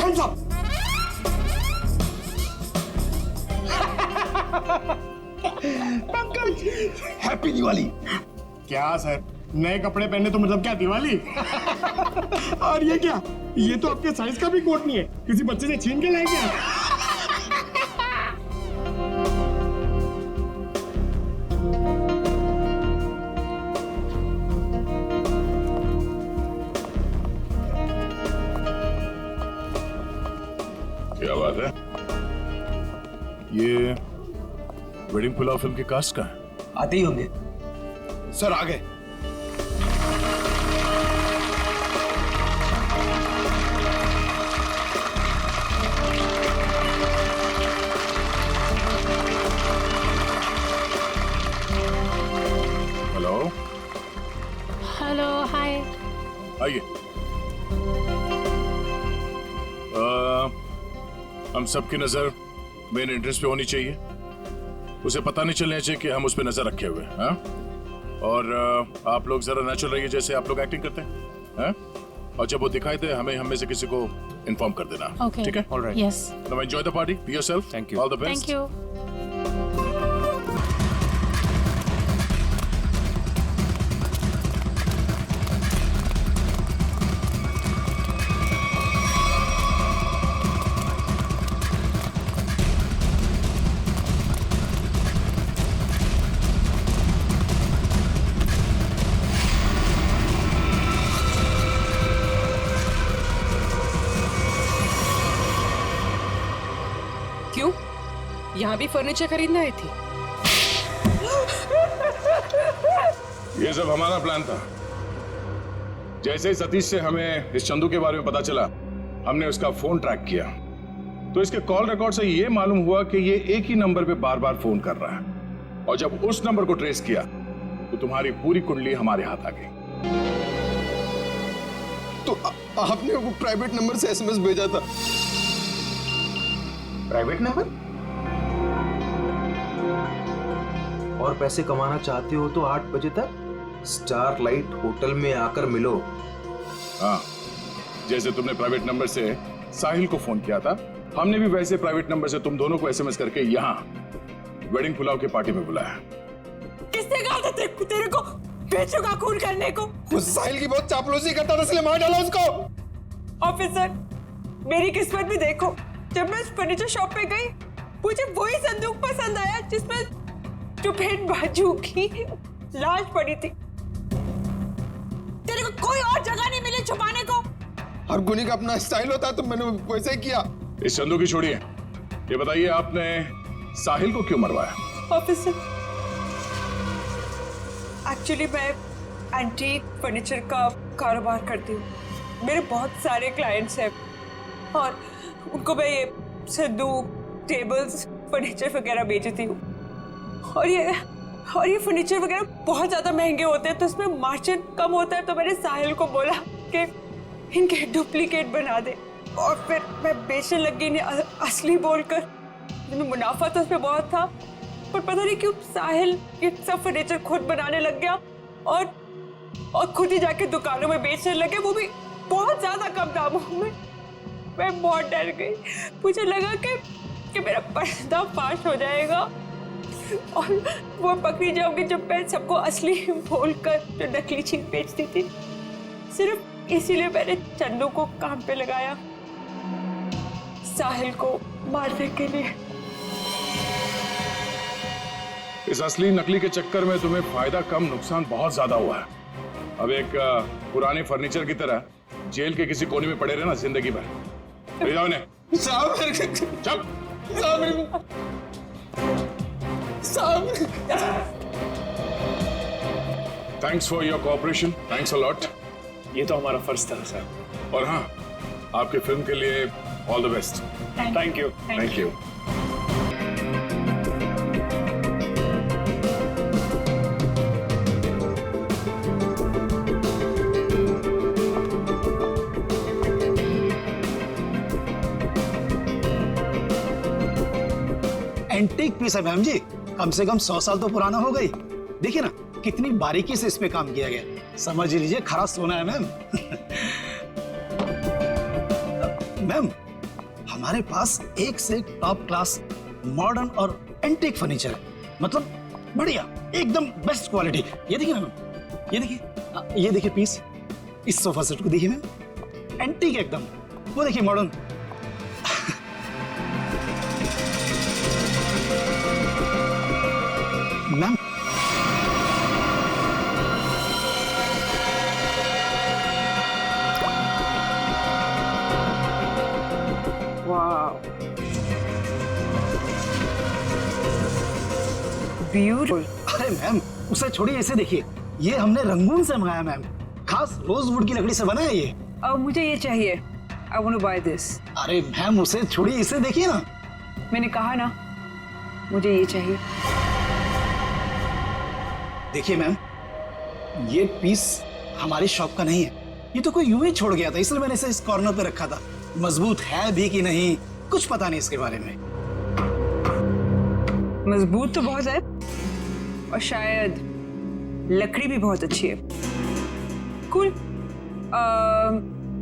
Hands up. Pankaj, happy Diwali. क्या sir, नए कपड़े पहने तो मतलब क्या दिवाली? और ये क्या, ये तो आपके साइज का भी कोट नहीं है, किसी बच्चे से छीन के लाए क्या? क्या बात है? ये वेडिंग पुलाव फिल्म के कास्ट का है? आते ही होंगे सर। आ गए। हेलो, हेलो, हाय। आइए। हम सबकी नजर मेन एंट्रेंस पे होनी चाहिए। उसे पता नहीं चलना चाहिए कि हम उस पर नजर रखे हुए हैं, हाँ? और आप लोग जरा नेचुरल रहिए, जैसे आप लोग एक्टिंग करते हैं, हाँ? और जब वो दिखाई दे हमें हम में से किसी को इन्फॉर्म कर देना। Okay. ठीक है? Alright. Yes. Now enjoy the party. Be yourself. Thank you. All the best. Thank you. क्यों? यहाँ भी फर्नीचर खरीदना आई थी? ये सब हमारा प्लान था। जैसे ही सतीश से हमें इस चंदू के बारे में पता चला, हमने उसका फोन ट्रैक किया, तो इसके कॉल रिकॉर्ड से ये मालूम हुआ कि ये एक ही नंबर पे बार बार फोन कर रहा है। और जब उस नंबर को ट्रेस किया तो तुम्हारी पूरी कुंडली हमारे हाथ आ गई। तो आपने वो प्राइवेट नंबर से एसएमएस भेजा था? Private number? और पैसे कमाना चाहते हो तो 8 बजे तक स्टारलाइट होटल में आकर मिलो। हाँ, जैसे तुमने प्राइवेट नंबर से साहिल को फोन किया था, हमने भी वैसे प्राइवेट नंबर से तुम दोनों को एसएमएस करके यहाँ वेडिंग पुलाव की पार्टी में बुलाया। किसने कहा था तेरे को बेचों का खून करने को? वो साहिल की बहुत चापलूसी करता था, इसलिए मार डाला उसको। ऑफिसर, मेरी किस्मत भी देखो, जब मैं उस फर्नीचर शॉप पे गई, मुझे वही संदूक पसंद आया जिसमें चुपेट बाजू की लाश पड़ी थी। तेरे को कोई और जगह नहीं मिली छुपाने को? हर गुनी का अपना स्टाइल होता है, तो मैंने वैसे ही किया। इस चंदू की छोड़िए, ये बताइए आपने साहिल को क्यों मरवाया? ऑफिसर, एक्चुअली मैं एंटीक फर्नीचर का कारोबार करती हूँ। मेरे बहुत सारे क्लाइंट्स हैं और उनको मैं ये संदूक, टेबल्स, फर्नीचर वगैरह बेचती हूँ। और ये फर्नीचर वगैरह बहुत ज़्यादा महंगे होते हैं, तो इसमें मार्जिन कम होता है। तो मैंने साहिल को बोला कि इनके डुप्लीकेट बना दे, और फिर मैं बेचने लगी इन्हें असली बोलकर। इसमें मुनाफा तो उसमें बहुत था, पर पता नहीं क्यों साहिल ये सब फर्नीचर खुद बनाने लग गया और खुद ही जाके दुकानों में बेचने लगे, वो भी बहुत ज़्यादा कम दामों में। मैं बहुत डर गई, मुझे लगा कि मेरा पर्दाफाश हो जाएगा और वो पकड़ी जाऊंगी जब मैं सबको असली बोलकर जो नकली चीज बेचती थी। सिर्फ इसीलिए मैंने चंदू को काम पे लगाया, साहिल को मारने के लिए। इस असली नकली के चक्कर में तुम्हें फायदा कम, नुकसान बहुत ज्यादा हुआ है। अब एक पुराने फर्नीचर की तरह जेल के किसी कोने में पड़े रहना जिंदगी भर। ले जाओ इन्हें। Thanks for your cooperation, thanks a lot. ये तो हमारा फर्ज था सर। और हाँ, आपके फिल्म के लिए all the best. Thank you. Thank you. Antique piece है मैम जी, कम से कम 100 साल तो पुराना हो गई। देखिए ना कितनी बारीकी से इस पे काम किया गया, समझ लीजिए खरा सोना है मैम। मैम हमारे पास एक से एक टॉप क्लास मॉडर्न और एंटीक फर्नीचर है, मतलब बढ़िया, एकदम बेस्ट क्वालिटी। ये देखिए ना मैम, ये देखिए पीस, इस सोफा सेट को देखिए मैम, एंटीक एकदम, वो देखिए मॉडर्न। Ma'am beautiful. अरे मैम उसे छोड़िए, इसे देखिए, ये हमने रंगून से मंगाया मैम, खास रोजवुड की लकड़ी से बना है ये। अब मुझे ये चाहिए, I want to buy this. अरे मैम उसे छोड़िए, इसे देखिए ना। मैंने कहा ना मुझे ये चाहिए। देखिए मैम, ये पीस हमारी शॉप का नहीं है, ये तो कोई यूं ही छोड़ गया था, इसलिए मैंने इसे इस कॉर्नर पे रखा था। मजबूत है भी कि नहीं कुछ पता नहीं इसके बारे में। मजबूत तो बहुत है और शायद लकड़ी भी बहुत अच्छी है। कूल।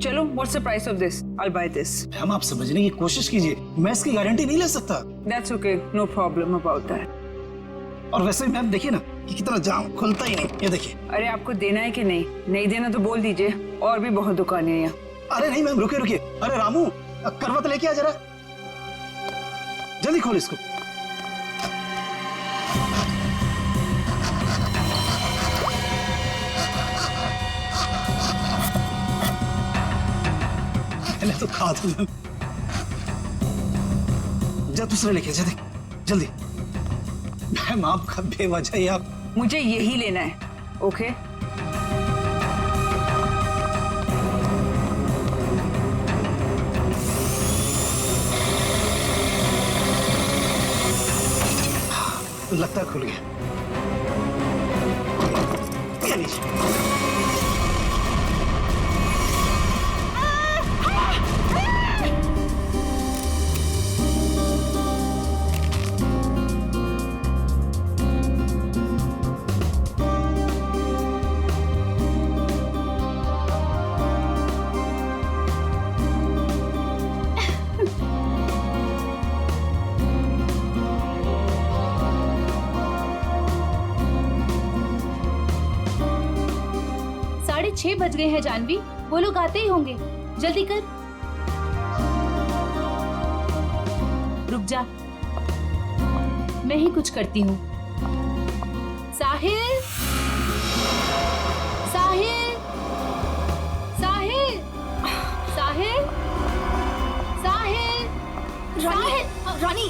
चलो, what's the price of this? I will by this. Ma'am आप समझने की कोशिश कीजिए, मैं इसकी गारंटी नहीं ले सकता। That's okay, no problem about that. और वैसे मैम देखिए ना कि कितना जाम खुलता ही नहीं, ये देखिए। अरे आपको देना है कि नहीं? नहीं देना तो बोल दीजिए, और भी बहुत दुकानें हैं यहाँ। अरे नहीं मैम, रुकिए रुकिए। अरे रामू, करवत लेके आ जरा, जल्दी खोल इसको। मैंने तो कहा था मैम। जा दूसरे लेके जा, देख जल्दी। मैम आपका बेवजह ही आप। मुझे यही लेना है, ओके? लगता है खुल गया। ये लीजिए। साढ़े 6 बज गए हैं जानवी, वो लोग आते ही होंगे, जल्दी कर। रुक जा, मैं ही कुछ करती हूँ। साहिल, साहिल, साहिल, साहिल, साहिल, साहिल। रानी,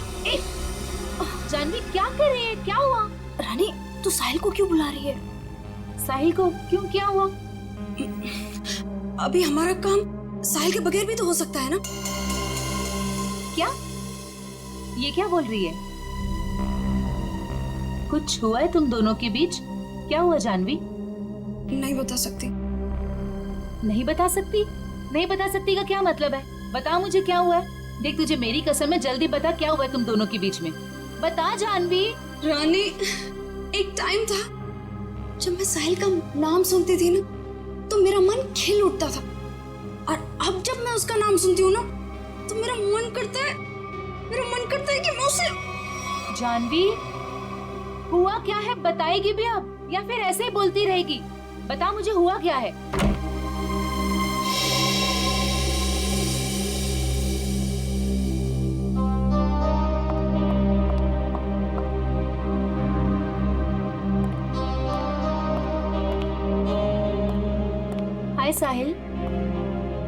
जानवी क्या कर रही है? क्या हुआ? रानी तू साहिल को क्यों बुला रही है? साहिल को क्यों? क्या हुआ? अभी हमारा काम साहिल के बगैर भी तो हो सकता है ना? क्या? ये क्या बोल रही है? कुछ हुआ है तुम दोनों के बीच? क्या हुआ जानवी? नहीं बता सकती। नहीं बता सकती? नहीं बता सकती का क्या मतलब है? बता मुझे क्या हुआ है। देख तुझे मेरी कसम है, जल्दी बता क्या हुआ है तुम दोनों के बीच में। बता जानवी। रानी, एक टाइम था जब मैं साहिल का नाम सुनती थी ना तो मेरा मन खिल उठता था, और अब जब मैं उसका नाम सुनती हूँ ना तो मेरा मन करता है कि मैं उसे। जानवी, हुआ क्या है? बताएगी भी अब या फिर ऐसे ही बोलती रहेगी? बता मुझे हुआ क्या है। हाय साहिल।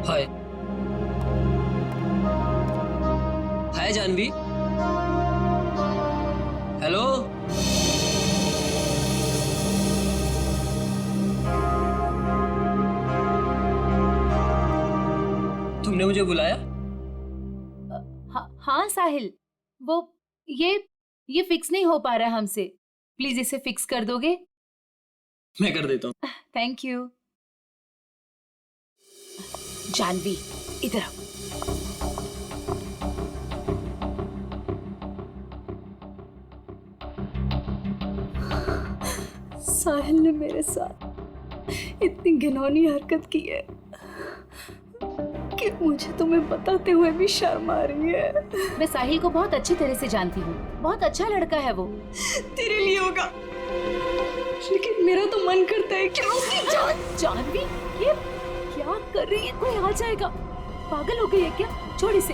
हाय। हाय जानवी। हेलो। तुमने मुझे बुलाया? हाँ साहिल, वो ये फिक्स नहीं हो पा रहा हमसे, प्लीज इसे फिक्स कर दोगे? मैं कर देता हूँ। Thank you. जानवी इधर आओ। साहिल ने मेरे साथ इतनी घिनौनी हरकत की है कि मुझे तुम्हें बताते हुए भी शर्म आ रही है। मैं साहिल को बहुत अच्छी तरह से जानती हूँ, बहुत अच्छा लड़का है वो। तेरे लिए होगा, लेकिन मेरा तो मन करता है कि उसकी जान। जानवी, ये क्या कर रही है? कोई आ जाएगा। पागल हो गई है क्या? छोड़ इसे।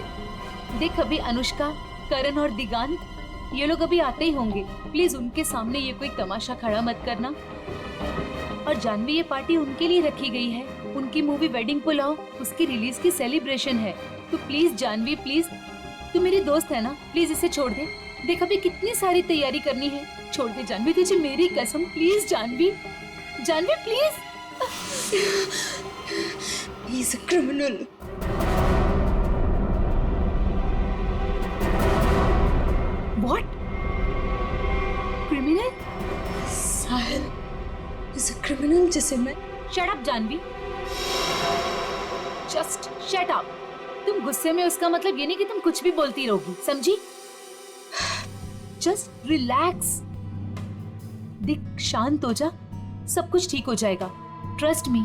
देख, अभी अनुष्का, करण और दिगांत ये लोग अभी आते ही होंगे। प्लीज उनके सामने ये कोई तमाशा खड़ा मत करना। और जानवी, ये पार्टी उनके लिए रखी गई है। उनकी मूवी वेडिंग पुलाव, उसकी रिलीज की सेलिब्रेशन है। तो प्लीज जानवी, प्लीज, तू मेरी दोस्त है ना, प्लीज इसे छोड़ दे। देख, अभी कितनी सारी तैयारी करनी है। छोड़ दे जानवी, तुझे मेरी कसम। Please Jahnavi, Jahnavi please. He is a criminal. What? Criminal? Sahil is a criminal जिसे मैं। Shut up, Janvi. Just shut up. तुम गुस्से में, उसका मतलब ये नहीं कि तुम कुछ भी बोलती रहोगी, समझी? Just relax. दिख, शांत हो जा, सब कुछ ठीक हो जाएगा। Trust me.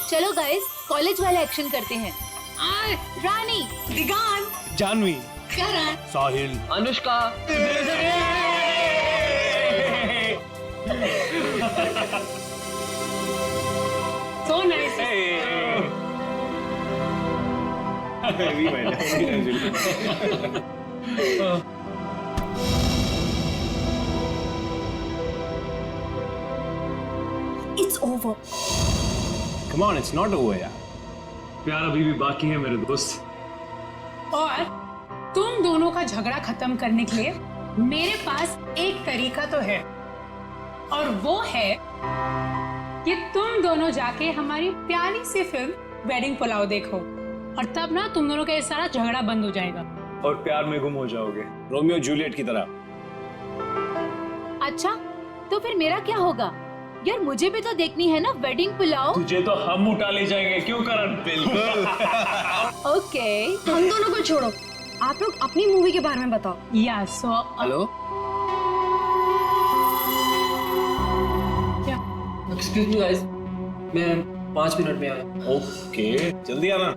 चलो गाइस, कॉलेज वाला एक्शन करते हैं। रानी, दिगांत, जानवी, करण, साहिल, Anushka. so nice. It's over. Come on, it's not over यार। प्यार अभी भी बाकी है मेरे दोस्त। और तुम दोनों का झगड़ा खत्म करने के लिए मेरे पास एक तरीका तो है, और वो है कि तुम दोनों जाके हमारी प्यारी सी फिल्म वेडिंग पुलाव देखो, और तब ना तुम दोनों का ये सारा झगड़ा बंद हो जाएगा। और प्यार में गुम हो जाओगे, रोमियो जूलियट की तरह। अच्छा, तो फिर मेरा क्या होगा? यार, मुझे भी तो देखनी है ना वेडिंग पुलाव। तुझे तो हम उठा ले जाएंगे, क्यों करण? बिल्कुल। ओके, हम दोनों को छोड़ो, आप लोग अपनी मूवी के बारे में बताओ। या सो हेलो, क्या? एक्सक्यूज मी गाइस, मैं 5 मिनट में आया। ओके, जल्दी आना।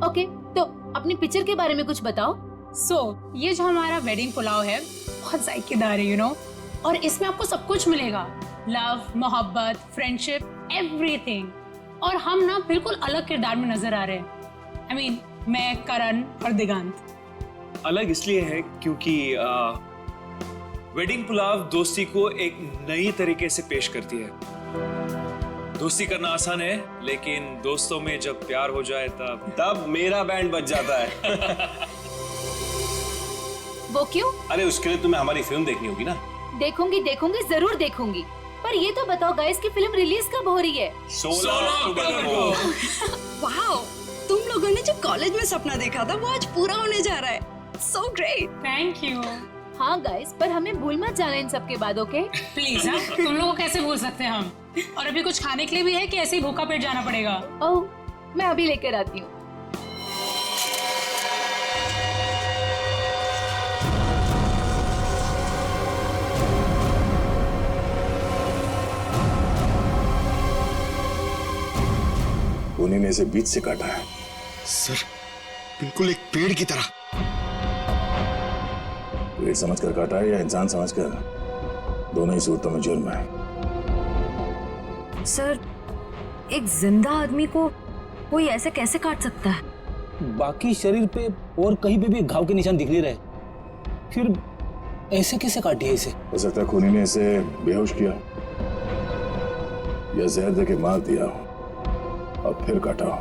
ओके, तो अपनी पिक्चर के बारे में कुछ बताओ। ये जो हमारा वेडिंग पुलाव है बहुत जायकेदार है, यू नो, और इसमें आपको सब कुछ मिलेगा। लव, मोहब्बत, फ्रेंडशिप, एवरीथिंग। और हम ना बिल्कुल अलग किरदार में नजर आ रहे हैं। I mean, मैं, करण और दिगांत। अलग इसलिए है क्योंकि वेडिंग पुलाव दोस्ती को एक नई तरीके से पेश करती है। दोस्ती करना आसान है, लेकिन दोस्तों में जब प्यार हो जाए तब मेरा बैंड बज जाता है। वो क्यों? अरे उसके लिए तुम्हें हमारी फिल्म देखनी होगी ना। देखूंगी, जरूर देखूंगी। पर ये तो बताओ गाइस कि फिल्म रिलीज कब हो रही है? 16 अक्टूबर को। वाओ, तुम लोगों ने जो कॉलेज में सपना देखा था वो आज पूरा होने जा रहा है। So great. Thank you. हाँ गाइस, पर हमें भूल मत जाना इन सब के बाद, ओके? प्लीज, हाँ, तुम लोगों को कैसे भूल सकते हैं हम? और अभी कुछ खाने के लिए भी है कि ऐसे ही भूखा पेट जाना पड़ेगा? ओह, मैं अभी लेकर आती हूँ। उन्हीं ने इसे बीच से काटा है। सर, बिल्कुल एक पेड़ की तरह। पेड़ समझकर काटा है या इंसान समझकर, दोनों ही सूरतों में जुर्म है। सर, एक जिंदा आदमी को कोई ऐसे कैसे काट सकता है? बाकी शरीर पे और कहीं पे भी घाव के निशान दिख नहीं रहे, फिर ऐसे कैसे काटी है इसे? हो सकता है खूनी ने इसे बेहोश किया या जहर देके मार दिया और फिर काटा हो।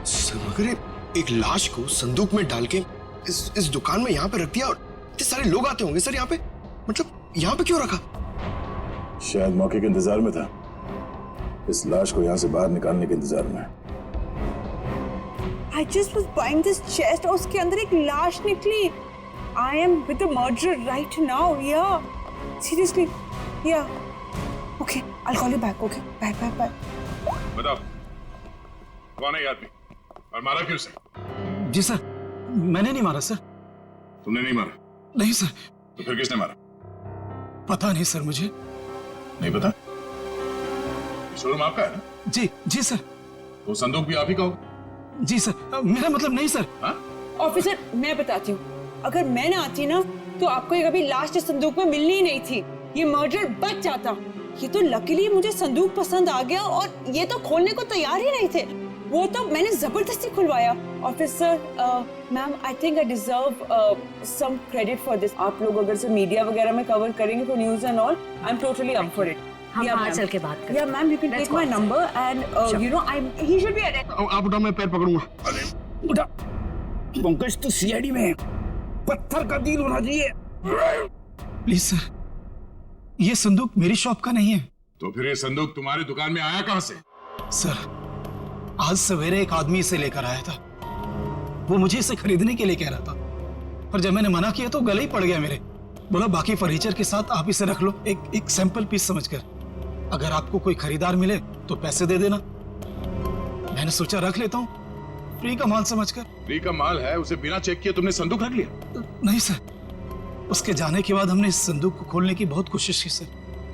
सर, मगर एक लाश को संदूक में डाल के इस दुकान में यहाँ पे रख दिया, और इतने सारे लोग आते होंगे सर यहाँ पे, मतलब यहाँ पे क्यों रखा? शायद मौके के इंतजार में था, इस लाश को यहाँ से बाहर निकालने के इंतजार में। I just was buying this chest और उसके अंदर एक लाश निकली। I am with the murderer right now, yeah. Seriously, yeah. Okay, I'll call you back. Okay, bye. बताओ, कौन है ये आदमी और मारा क्यों उसे? जी सर, मैंने नहीं मारा सर। तुमने नहीं मारा? नहीं सर। तो फिर किसने मारा? पता नहीं सर, मुझे नहीं पता? शोरूम आपका है ना? जी जी सर। तो संदूक भी आप ही का होगा? जी सर, मेरा मतलब नहीं सर। हाँ? ऑफिसर मैं बताती हूँ, अगर मैं ना आती ना तो आपको ये कभी लास्ट संदूक में मिलनी ही नहीं थी, ये मर्डर बच जाता। ये तो लकीली मुझे संदूक पसंद आ गया और ये तो खोलने को तैयार ही नहीं थे, वो तो मैंने जबरदस्ती खुलवाया। Officer ma'am, I think I deserve some credit for this. आप लोग अगर से मीडिया वगैरह में कवर करेंगे तो news and all, I am totally up for it. हम बाहर चल के बात करें। या ma'am, you can take my number and you know he should be arrested. आप उठाओ, मैं पैर पकड़ूंगा। उठा। पंकज तो सीआईडी में है, पत्थर का दिल होना चाहिए। प्लीज सर, ये संदूक मेरी शॉप का नहीं है। तो फिर ये संदूक तुम्हारी दुकान में आया कहां से? सर, आज सवेरे एक आदमी इसे लेकर आया था। वो मुझे इसे खरीदने के लिए कह रहा था, पर जब मैंने मना किया तो गले ही पड़ गया मेरे। बोला बाकी फर्नीचर के साथ आप इसे रख लो, एक सैंपल पीस समझकर। अगर आपको कोई खरीदार मिले तो पैसे दे देना। मैंने सोचा रख लेता हूँ, फ्री का माल समझकर। फ्री का माल है, उसे बिना चेक किए तुमने संदूक रख लिया? नहीं सर, उसके जाने के बाद हमने इस संदूक को खोलने की बहुत कोशिश की सर,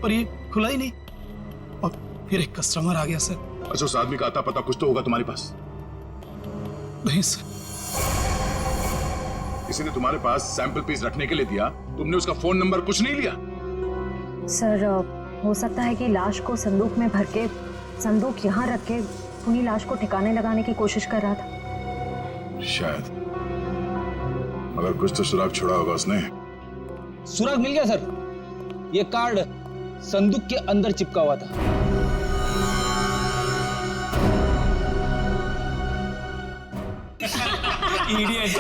पर ये खुला ही नहीं। और फिर एक कस्टमर आ गया सर। अच्छा, उस आदमी का आता पता कुछ तो होगा तुम्हारे पास? नहीं सर। किसी ने तुम्हारे पास सैंपल पीस रखने के लिए दिया, तुमने उसका फोन नंबर कुछ नहीं लिया? सर हो सकता है कि लाश को संदूक में भर के संदूक यहाँ रख के उन्हीं लाश को ठिकाने लगाने की कोशिश कर रहा था। शायद, मगर कुछ तो सुराग छोड़ा होगा उसने। सुराग मिल गया सर, ये कार्ड संदूक के अंदर चिपका हुआ था। Idiot.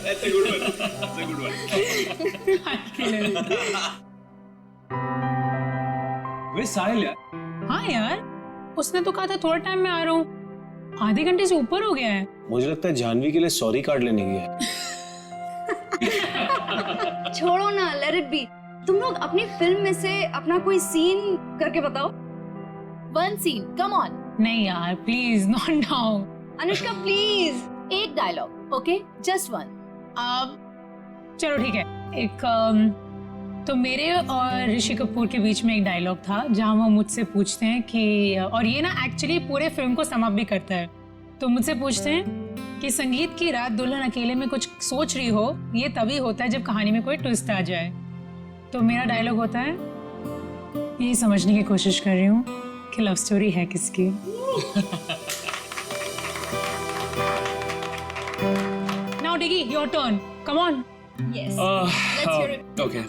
That's a good one. That's a good one. वे साहिल यार। हाँ यार, उसने तो कहा था थोड़ा टाइम में आ रहा हूँ, आधे घंटे से ऊपर हो गया है। मुझे लगता है जानवी के लिए सॉरी कार्ड लेने गया है। छोड़ो ना, लेट इट बी। तुम लोग अपनी फिल्म में से अपना कोई सीन करके बताओ। One scene, come on. नहीं यार, please not now. Anushka please, एक डायलॉग, ओके, जस्ट वन। चलो ठीक है, एक तो मेरे और ऋषि कपूर के बीच में एक डायलॉग था जहाँ वो मुझसे पूछते हैं कि, और ये ना एक्चुअली पूरे फिल्म को सम अप भी करता है, तो मुझसे पूछते हैं कि संगीत की रात दुल्हन अकेले में कुछ सोच रही हो, ये तभी होता है जब कहानी में कोई ट्विस्ट आ जाए। तो मेरा डायलॉग होता है, यही समझने की कोशिश कर रही हूँ कि लव स्टोरी है किसकी। Now Diggy, your turn. Come on. Yes. Let's hear it. Okay.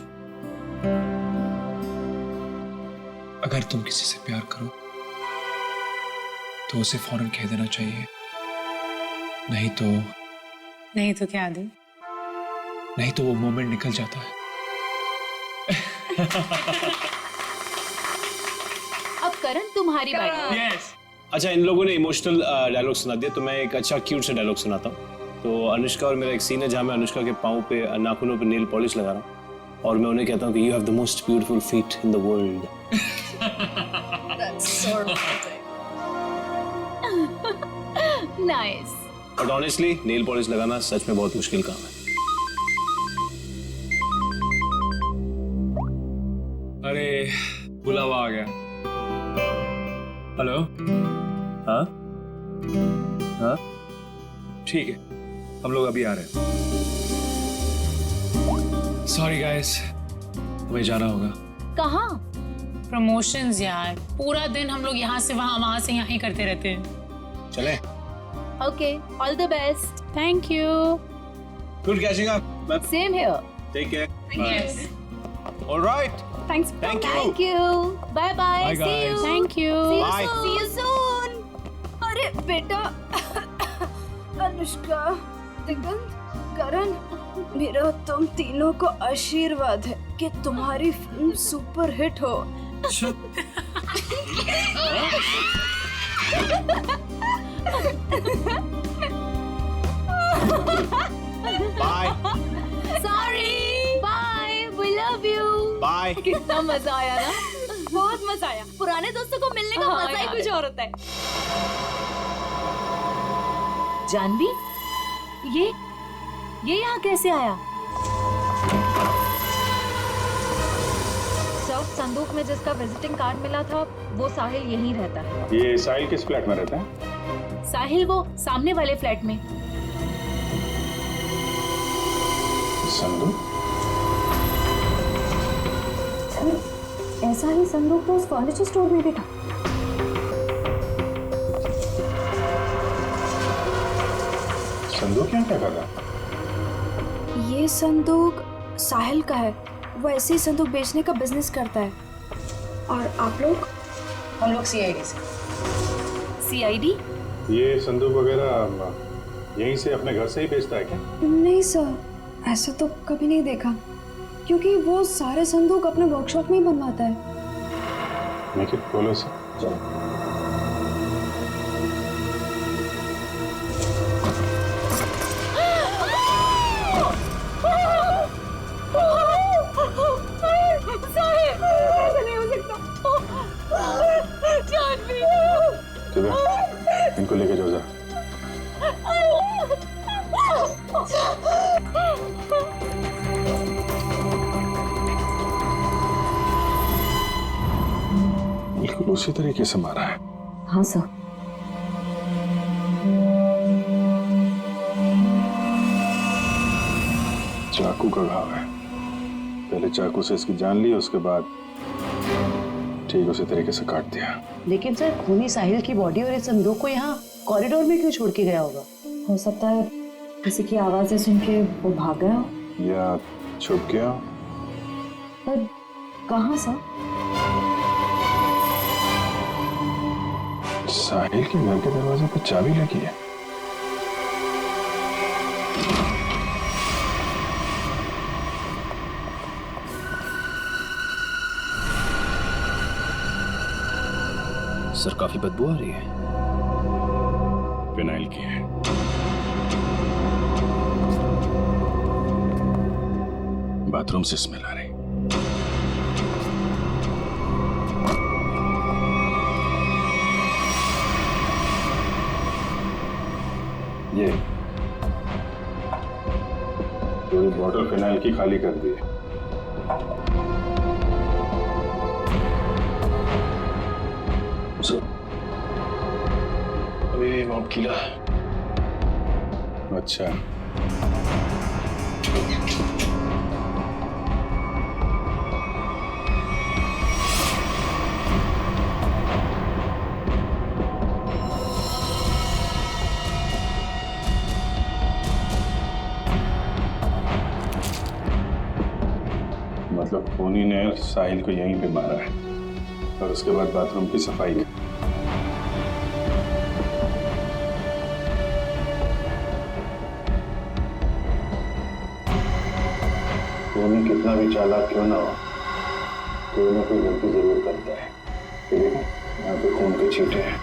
अगर तुम किसी से प्यार करो तो उसे फौरन कह देना चाहिए, नहीं तो क्या दे? नहीं तो वो मोमेंट निकल जाता है। अब करण तुम्हारी बारी। Yes. अच्छा, इन लोगों ने इमोशनल डायलॉग सुना दिया, तो मैं एक अच्छा क्यूट सा डायलॉग सुनाता हूँ। तो अनुष्का और मेरा एक सीन है जहाँ मैं अनुष्का के पाँव पे, नाखूनों पे नेल पॉलिश लगा रहा हूँ और मैं उन्हें कहता हूँ कि you have the most beautiful feet in the world. That's so romantic. Nice. But honestly nail polish लगाना सच में बहुत मुश्किल काम है। अरे बुलावा आ गया। हेलो। हाँ हाँ ठीक है, हम लोग अभी आ रहे हैं। सॉरी गाइस, हमें जाना होगा। कहाँ? प्रमोशंस यार, पूरा दिन हम लोग यहाँ से वहाँ से यहाँ ही करते रहते हैं। चले? Okay, all the best. Thank you. Good catching up. Same here. Take care. Yes. Alright. Thanks. Thank you. Thank you. Bye bye. Bye, see guys. You. Thank you. Bye. See you soon. अरे बेटा, अनुष्का, दिगंत, करण, मेरा तुम तीनों को आशीर्वाद है कि तुम्हारी फिल्म सुपर हिट हो। Bye sorry. Bye, we love you. Bye. कितना मजा आया ना। बहुत मजा आया। पुराने दोस्तों को मिलने का हाँ, मजा ही यार। कुछ और होता है। जानवी, ये यहाँ कैसे आया? सर, संदूक में जिसका विजिटिंग कार्ड मिला था वो साहिल यहीं रहता है। ये साहिल किस फ्लैट में रहता है? साहिल वो सामने वाले फ्लैट में। संदूक? सर, ऐसा ही संदूक तो उस फर्नीचर स्टोर में भी था। संदूक क्या क्या था? ये संदूक साहिल का है। वो ऐसे ही संदूक बेचने का बिजनेस करता है। और आप लोग? हम लोग सीआईडी से। सीआईडी? ये संदूक वगैरह यहीं से अपने घर से ही बेचता है क्या? नहीं सर, ऐसा तो कभी नहीं देखा, क्योंकि वो सारे संदूक अपने वर्कशॉप में ही बनवाता है। मेक इट खोलो से। चलो। इनको लेके जाओ जरा। बिल्कुल उसी तरीके से मारा है। हाँ सर। चाकू का घाव है। पहले चाकू से इसकी जान ली, उसके बाद ठीक उसी तरीके से काट दिया। लेकिन सर, खूनी साहिल की बॉडी और इस संदूक को यहाँ कॉरिडोर में क्यों छोड़ के गया होगा? हो सकता है किसी की आवाजें सुन के वो भाग गया हो, या छुप गया। पर कहाँ सर? साहिल के घर के दरवाजे पर चाबी लगी है। सर, काफी बदबू आ रही है। फिनाइल की है। बाथरूम से स्मेल आ रही। ये पूरी बॉटल फिनाइल की खाली कर दी है। अभी मॉब किला। अच्छा, मतलब खूनी ने साहिल को यहीं पे मारा है और उसके बाद बाथरूम की सफाई की। खूनी कितना भी चालाक क्यों ना हो, कोई ना कोई गलती जरूर करता है। ठीक है, यहाँ पे खून के छींटे हैं।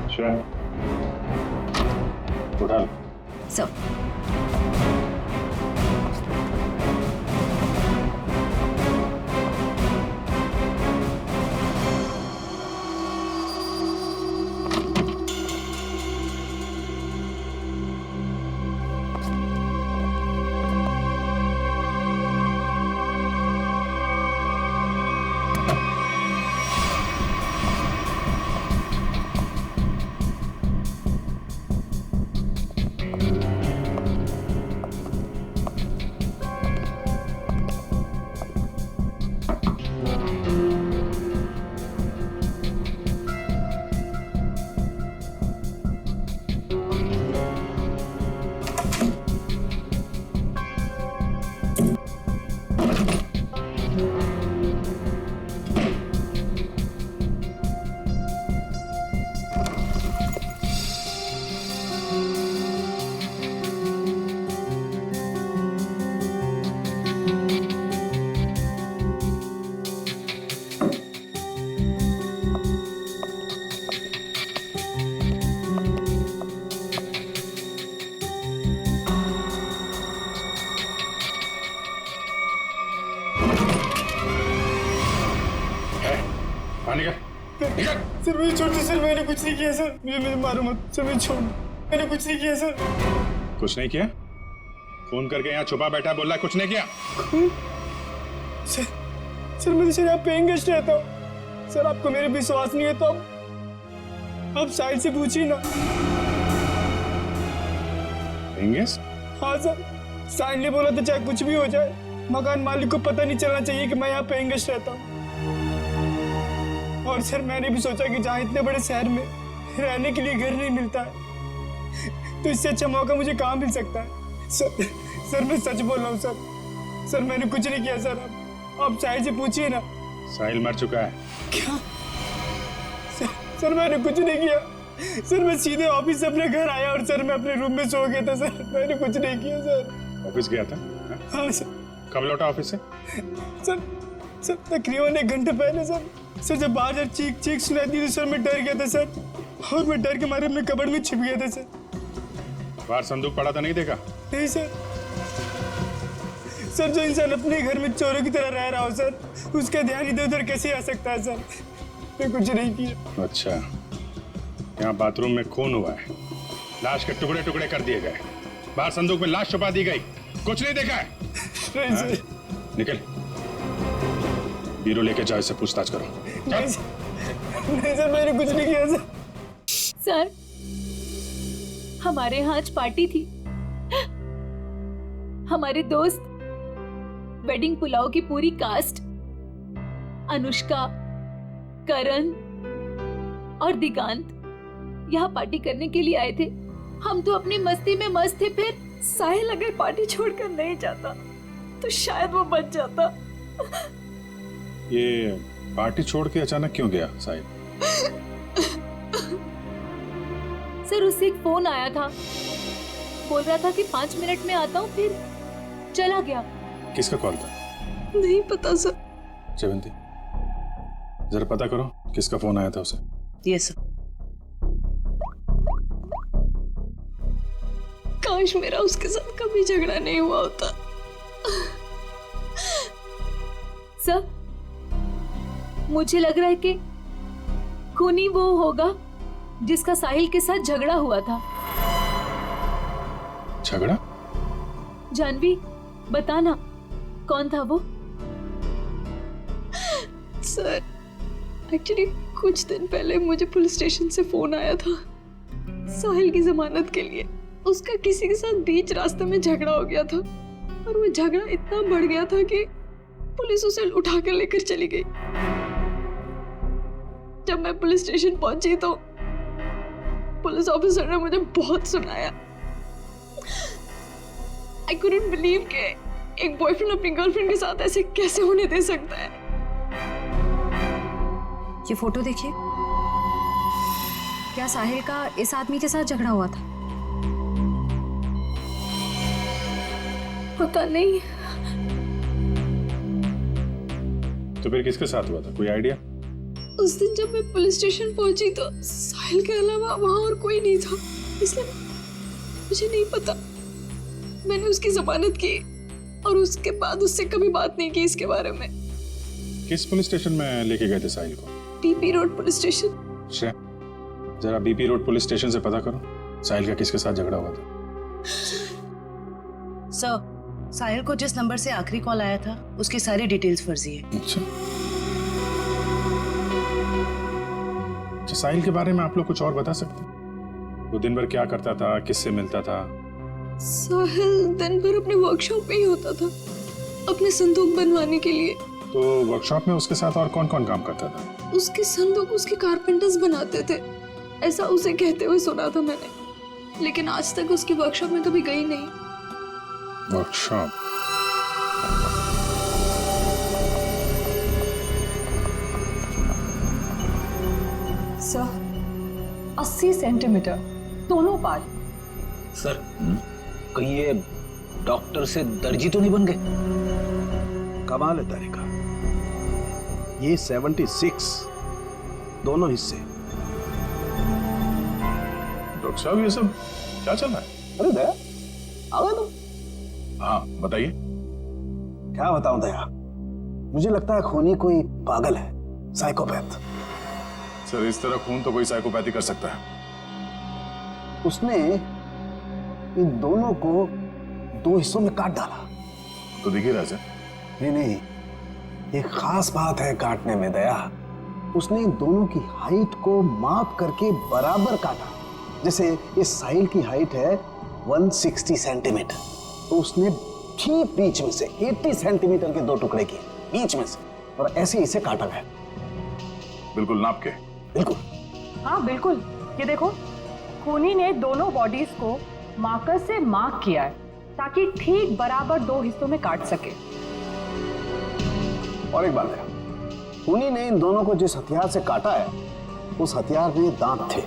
अच्छा, उठा लो। सब सर मुझे छोड़ दो सर, मैंने कुछ नहीं किया सर, मुझे मारो मत सर, मुझे छोड़। मैंने कुछ नहीं किया सर। कुछ नहीं किया? फोन करके यहाँ छुपा बैठा बोल रहा है कुछ नहीं किया? सर मैं तो सर यहाँ पेइंग गेस्ट रहता हूँ सर। आपको मेरे विश्वास नहीं है तो आप साइड से पूछिए ना। इंगेस? हाँ सर, साइड ने बोला तो चाहे कुछ भी हो जाए, मकान मालिक को पता नहीं चलना चाहिए कि मैं यहाँ पेइंग गेस्ट रहता हूँ। और सर मैंने भी सोचा कि जहाँ इतने बड़े शहर में रहने के लिए घर नहीं मिलता है, तो इससे अच्छा मौका मुझे कहाँ मिल सकता है। सर मैं सच बोल रहा हूँ सर। सर मैंने कुछ नहीं किया सर। आप साहिल से पूछिए ना। साहिल मर चुका है। क्या? सर मैंने कुछ नहीं किया सर। मैं सीधे ऑफिस से अपने घर आया और सर मैं अपने रूम में सो गया था सर। मैंने कुछ नहीं किया सर। ऑफिस गया था? हाँ सर। कब लौटा ऑफिस से? सर तकरीबन 1 घंटे पहले सर। सर जब बाहर चीख सुनाई दी तो सर मैं डर गया था सर, और मैं डर के मारे अपने कबर्ड में छिप गया था सर। बाहर संदूक पड़ा था, नहीं देखा? नहीं सर। सर जो इंसान अपने घर में चोरों की तरह रह रहा हो सर, उसका ध्यान इधर उधर कैसे आ सकता है सर। मैं कुछ नहीं किया। अच्छा, यहाँ बाथरूम में खून हुआ है, लाश के टुकड़े टुकड़े कर दिए गए, बाहर संदूक में लाश छुपा दी गई, कुछ नहीं देखा है? नहीं सर। निकल, बीरो लेके जाओ, इससे पूछताछ करो। नहीं सर मैंने कुछ नहीं किया सर। सर हमारे यहाँ आज पार्टी थी। हमारे दोस्त वेडिंग पुलाव की पूरी कास्ट, अनुष्का, करण और दिगांत यहाँ पार्टी करने के लिए आए थे। हम तो अपनी मस्ती में मस्त थे। फिर साहिल अगर पार्टी छोड़कर नहीं जाता तो शायद वो बच जाता। ये पार्टी छोड़ के अचानक क्यों गया साहिल? सर उससे एक फोन आया था, बोल रहा था कि 5 मिनट में आता हूँ, फिर चला गया। किसका कॉल था? नहीं पता सर। जयवंती, जरा पता करो किसका फोन आया था उसे। Yes sir. काश मेरा उसके साथ कभी झगड़ा नहीं हुआ होता। सर मुझे लग रहा है कि खूनी वो होगा जिसका साहिल के साथ झगड़ा हुआ था। झगड़ा? जानवी बताना कौन था वो? सर एक्चुअली कुछ दिन पहले मुझे पुलिस स्टेशन से फोन आया था साहिल की जमानत के लिए। उसका किसी के साथ बीच रास्ते में झगड़ा हो गया था, और वो झगड़ा इतना बढ़ गया था कि पुलिस उसे उठा कर लेकर चली गई। जब मैं पुलिस स्टेशन पहुंची तो पुलिस ऑफिसर ने मुझे बहुत सुनाया। I couldn't believe कि एक बॉयफ्रेंड अपनी गर्लफ्रेंड के साथ ऐसे कैसे होने दे सकता है। ये फोटो देखिए। क्या साहिल का इस आदमी के साथ झगड़ा हुआ था? पता नहीं। तो फिर किसके साथ हुआ था, कोई आइडिया? उस दिन जब मैं पुलिस स्टेशन पहुंची तो साहिल के अलावा वहां और कोई नहीं था, इसलिए मुझे नहीं पता। मैंने उसकी जमानत की और उसके बाद उससे कभी बात नहीं की इसके बारे में। किस पुलिस स्टेशन में लेके गए थे साहिल को? BP road police station. जरा बीपी रोड पुलिस स्टेशन से पता करो साहिल का किसके साथ झगड़ा हुआ था। सर साहिल को जिस नंबर से आखिरी कॉल आया था उसकी सारी डिटेल्स फर्जी है। अच्छा, साहिल के बारे में आप लोग कुछ और बता सकते हैं? वो दिन भर क्या करता था, किससे मिलता था? साहिल दिन भर अपने वर्कशॉप में ही होता था अपने संदूक बनवाने के लिए। तो वर्कशॉप में उसके साथ और कौन कौन काम करता था? उसके संदूक उसके कारपेंटर्स बनाते थे, ऐसा उसे कहते हुए सुना था मैंने, लेकिन आज तक उसकी वर्कशॉप में कभी गई नहीं। वर्कशॉप? सर 80 सेंटीमीटर दोनों पार्ट। सर कहीं ये डॉक्टर से दर्जी तो नहीं बन गए? कमाल है तारिका, ये 76 दोनों हिस्से। डॉक्टर साहब ये सब क्या चल रहा है? अरे दया आ गए तुम? हाँ बताइए। क्या बताऊं दया, मुझे लगता है खूनी कोई पागल है, साइकोपैथ। सर इस तरह खून तो कोई साइकोपैथी कर सकता है। उसने इन दोनों को 2 हिस्सों में काट डाला। तो देखिए राजा, नहीं, एक खास बात है काटने में दया। उसने इन दोनों की हाइट को माप करके बराबर काटा। जैसे इस साहिल की हाइट है 160 सेंटीमीटर, तो उसने ठीक बीच में से 80 सेंटीमीटर के 2 टुकड़े किए बीच में से, और ऐसे इसे काटा गया। बिल्कुल नाप के? बिल्कुल। हाँ बिल्कुल, ये देखो, खूनी ने दोनों बॉडीज को मार्कर से मार्क किया है ताकि ठीक बराबर 2 हिस्सों में काट सके। और एक बात है, खूनी ने इन दोनों को जिस हथियार से काटा है, उस हथियार में दांत थे।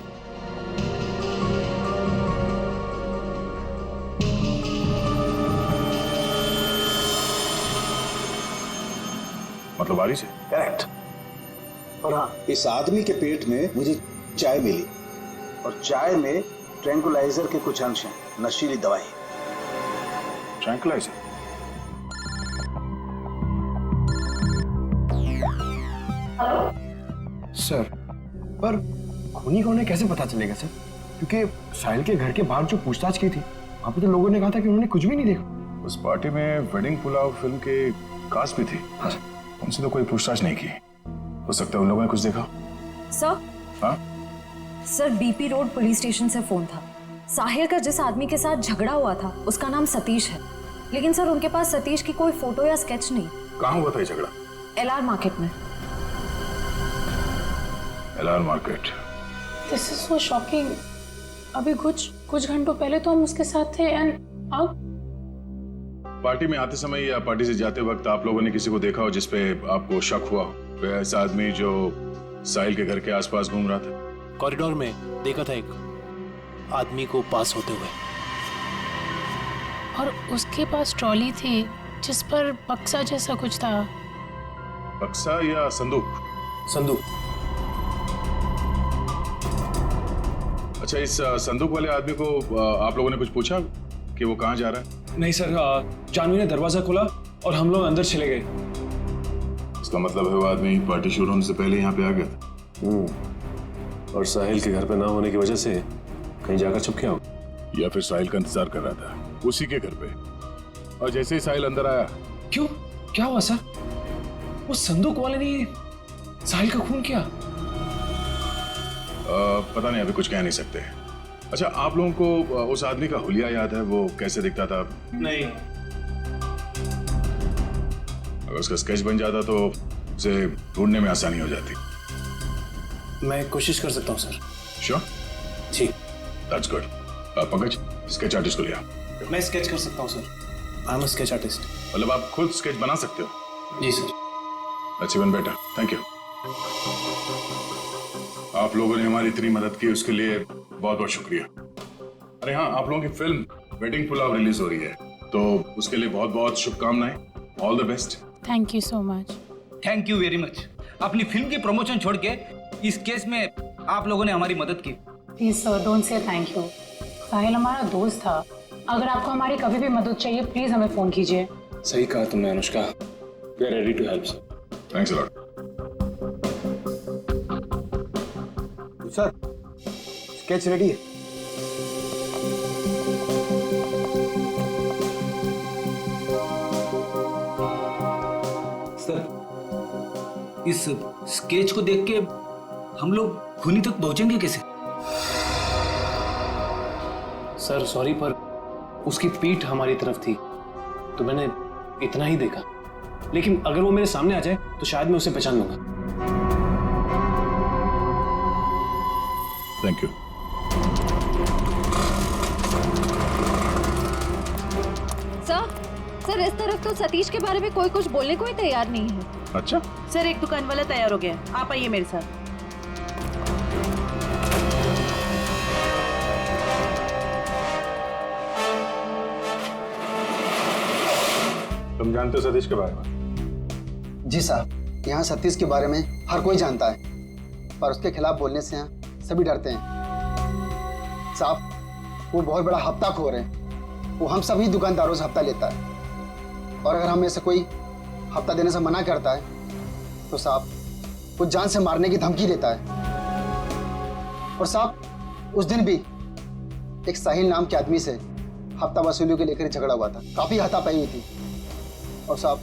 मतलब बारिश है? करेक्ट। और हाँ, इस आदमी के पेट में मुझे चाय मिली, और चाय में ट्रैंकुलाइजर के कुछ अंश हैं, नशीली दवाई। ट्रैंकुलाइजर? सर, पर खूनी को उन्हें कैसे पता चलेगा सर? क्योंकि साहिल के घर के बाहर जो पूछताछ की थी, वहां पे तो लोगों ने कहा था कि उन्होंने कुछ भी नहीं देखा। उस पार्टी में वेडिंग पुलाव फिल्म के कास्ट भी थी। हाँ। उनसे तो कोई पूछताछ नहीं की। हो सकता है उन लोगों ने कुछ देखा। सर? हाँ? Sir, BP road police station से फोन था। साहिल का जिस आदमी के साथ झगड़ा हुआ था उसका नाम सतीश है, लेकिन सर उनके पास सतीश की कोई फोटो या स्केच नहीं। कहाँ हुआ था ये झगड़ा? LR मार्केट में। LR market? This is so shocking. अभी कुछ घंटों पहले तो हम उसके साथ थे, एंड अब पार्टी में आते समय या पार्टी से जाते वक्त आप लोगों ने किसी को देखा हो जिसपे आपको शक हुआ हो? कोई ऐसा आदमी जो साहिल के घर के आसपास घूम रहा था? कॉरिडोर में देखा था एक आदमी को पास होते हुए, और उसके पास ट्रॉली थी जिस पर बक्सा जैसा कुछ था। बक्सा या संदूक? संदूक। अच्छा, इस संदूक वाले आदमी को आप लोगों ने कुछ पूछा कि वो कहाँ जा रहा है? नहीं सर, जानवी ने दरवाजा खोला और हम लोग अंदर चले गए। इसका मतलब है वो आदमी पार्टी शुरू होने से पहले यहाँ पे आ गया था। और साहिल के घर पे ना होने की वजह से कहीं जाकर छुप गया होगा, या फिर साहिल का इंतजार कर रहा था उसी के घर पे, और जैसे ही साहिल अंदर आया। क्यों? क्या हुआ सर? वो संदूक वाले ने साहिल का खून किया? पता नहीं, अभी कुछ कह नहीं सकते। अच्छा, आप लोगों को उस आदमी का हुलिया याद है? वो कैसे दिखता था? नहीं। अगर उसका स्केच बन जाता तो उसे ढूंढने में आसानी हो जाती। मैं कोशिश कर सकता हूँ सर। श्योर? जी। That's good. Pankaj, sketch artist को लिया। मैं स्केच कर सकता हूँ sir. I am a sketch artist. मतलब आप खुद स्केच बना सकते हो? जी sir. That's even better, thank you. आप लोगों ने हमारी इतनी मदद की, उसके लिए बहुत बहुत शुक्रिया। अरे हाँ, आप लोगों की फिल्म वेडिंग पुलाव रिलीज हो रही है, तो उसके लिए बहुत बहुत शुभकामनाएं। All the best. Thank you so much. Thank you very much. अपनी फिल्म की प्रमोशन छोड़ के इस केस में आप लोगों ने हमारी मदद की। Please sir, don't say thank you. Sahil हमारा दोस्त था। अगर आपको हमारी कभी भी मदद चाहिए, प्लीज हमें फोन कीजिए। सही कहा तुमने Anushka. We are ready to help sir. Thanks a lot. Sir, sketch ready है। सर, इस स्केच को देख के हम लोग खूनी तक पहुंचेंगे कैसे? सर सॉरी, पर उसकी पीठ हमारी तरफ थी तो मैंने इतना ही देखा, लेकिन अगर वो मेरे सामने आ जाए तो शायद मैं उसे पहचान लूंगा। Thank you. सर, इस तरफ तो सतीश के बारे में कोई कुछ बोलने को ही तैयार नहीं है। अच्छा सर, एक दुकान वाला तैयार हो गया, आप आइए मेरे साथ। तुम जानते हो सतीश के बारे में? जी साहब, यहाँ सतीश के बारे में हर कोई जानता है, पर उसके खिलाफ बोलने से यहाँ सभी डरते हैं। साहब, वो बहुत बड़ा हफ्ताखोर है। वो हम सभी दुकानदारों से हफ्ता लेता है, और अगर हमें से कोई हफ्ता देने से मना करता है तो साहब वो जान से मारने की धमकी देता है। और साहब, उस दिन भी एक साहिल नाम के आदमी से हफ्ता वसूली को लेकर झगड़ा हुआ था, काफी हाथापाई हुई थी। और साहब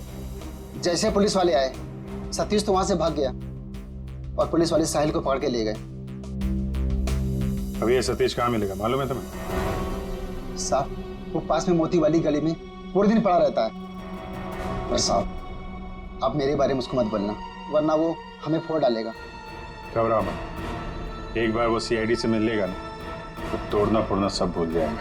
जैसे पुलिस वाले आए, सतीश तो वहां से भाग गया और पुलिस वाले साहिल को पकड़ के ले गए। अभी ये सतीश कहाँ मिलेगा मालूम है तुम्हें? साहब वो पास में मोती वाली गली में पूरे दिन पड़ा रहता है। पर साहब आप मेरे बारे में उसको मत बोलना, वरना वो हमें फोड़ डालेगा। घबराओ मत, एक बार वो सीआईडी से मिल लेगा ना तो तोड़ना फोड़ना सब भूल जाएगा।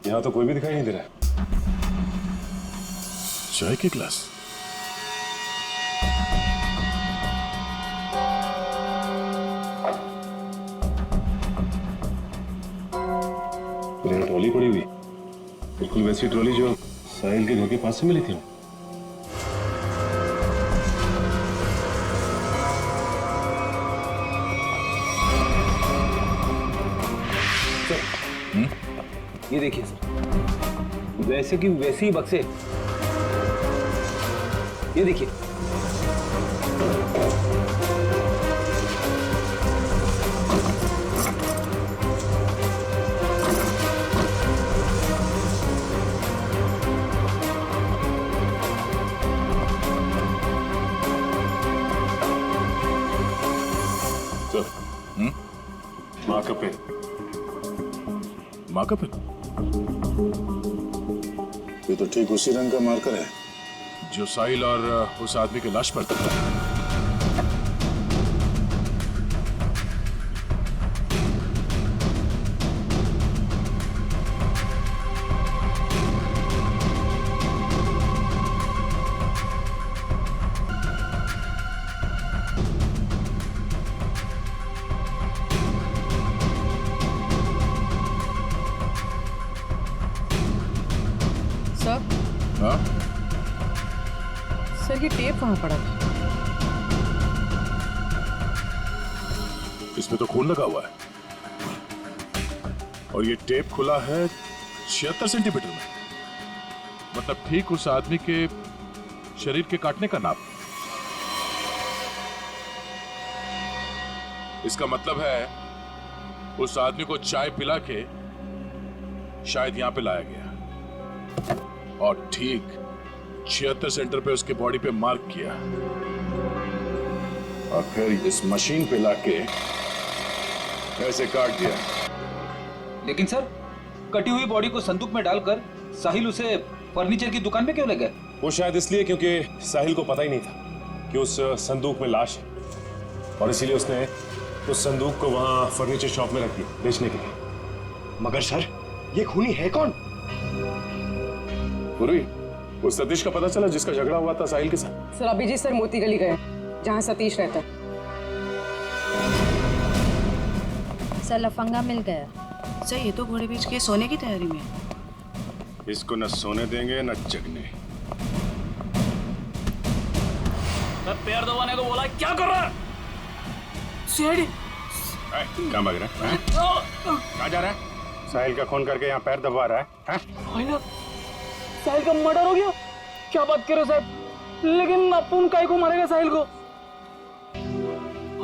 यहाँ तो कोई भी दिखाई नहीं दे रहा। चाय की ग्लास, ट्रॉली पड़ी हुई, बिल्कुल वैसी ट्रॉली जो साहिल के घर के पास से मिली थी। ये देखिए सर, वैसे की वैसे ही बक्से, ये देखिए। माँ का पेन, माँ का पेन, ये तो ठीक उसी रंग का मार्कर है जो साहिल और उस आदमी की लाश पर था। हाँ? सर ये टेप कहाँ पड़ा था? इसमें तो खून लगा हुआ है और ये टेप खुला है 76 सेंटीमीटर में, मतलब ठीक उस आदमी के शरीर के काटने का नाप। इसका मतलब है उस आदमी को चाय पिला के शायद यहां पे लाया गया और ठीक 76 सेंटर पे उसके बॉडी पे मार्क किया और फिर इस मशीन पे लाके ऐसे काट दिया। लेकिन सर, कटी हुई बॉडी को संदूक में डालकर साहिल उसे फर्नीचर की दुकान में क्यों ले गए? वो शायद इसलिए क्योंकि साहिल को पता ही नहीं था कि उस संदूक में लाश है और इसीलिए उसने उस संदूक को वहां फर्नीचर शॉप में रख दिया बेचने के लिए। मगर सर, ये खूनी है कौन? पूरी उस सतीश का पता चला जिसका झगड़ा हुआ था साहिल के साथ। सर अभिजीत सर मोती गली गए जहाँ सतीश रहता। सर लफंगा मिल गया। सर ये तो घोड़े बेच के सोने की तैयारी में है। इसको न सोने देंगे न जगने। पैर दबाने को बोला, क्या कर रहा है? सीआईडी कहाँ भाग रहा है? कहाँ जा रहा है? साहिल का खून करके यहाँ पैर दबा रहा है? साहिल का मर्डर हो गया? क्या बात कर रहे हो साहब? लेकिन अपन काहे को मारेगा साहिल को?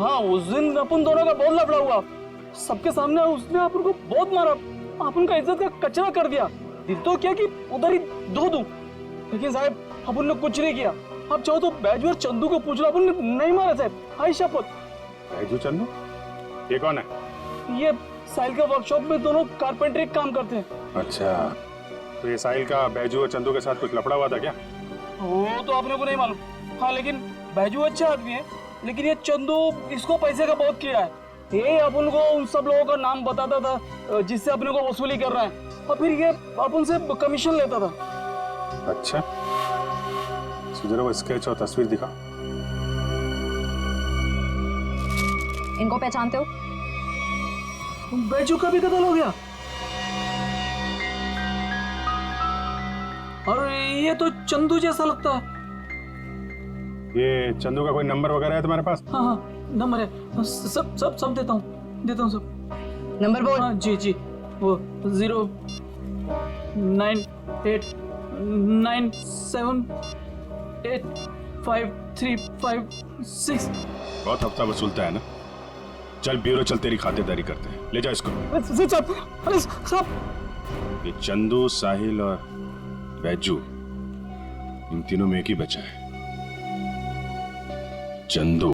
हाँ, उस दिन अपन दोनों का बहुत लफड़ा हुआ, सबके सामने उसने अपन को बहुत मारा, अपन का इज्जत का कचरा कर दिया। दिल तो क्या कि उधर ही धो दूं, लेकिन साहब अपन ने कुछ नहीं किया। आप चाहो तो बैजू और चंदू को पूछ लो, अपन ने नहीं मारा साहब, हाय शपथ। बैजू चंदू? ये कौन है? ये साहिल का वर्कशॉप में दोनों कारपेंटरी काम करते हैं। अच्छा, तो ये साहिल का बैजू और चंदू के साथ कुछ लफड़ा हुआ था क्या? वो तो आपने को नहीं मालूम। हाँ, लेकिन बैजू अच्छा आदमी है, लेकिन ये चंदू इसको पैसे का बहुत किया है। ये अपन को उन सब लोगों का नाम बताता था जिससे अपने को वसूली कर रहा है, और फिर ये अपन से कमीशन लेता था। अच्छा, जरा वो स्केच और तस्वीर दिखा। इनको पहचानते हो? बैजू का भी कत्ल हो गया? और ये तो चंदू जैसा लगता है। ये चंदू का कोई नंबर वगैरह है तुम्हारे पास? हाँ हाँ, नंबर है, सब देता हूँ सब। नंबर बोल। हाँ जी, वो 0 989785356। बहुत हफ्ता वसूलता है ना। चल ब्यूरो चल, तेरी खातिरदारी करते हैं। ले जा इसको। अरे साहब, ये चंदू, साहिल और बैजू, इन तीनों में एक ही बचा है, चंदू।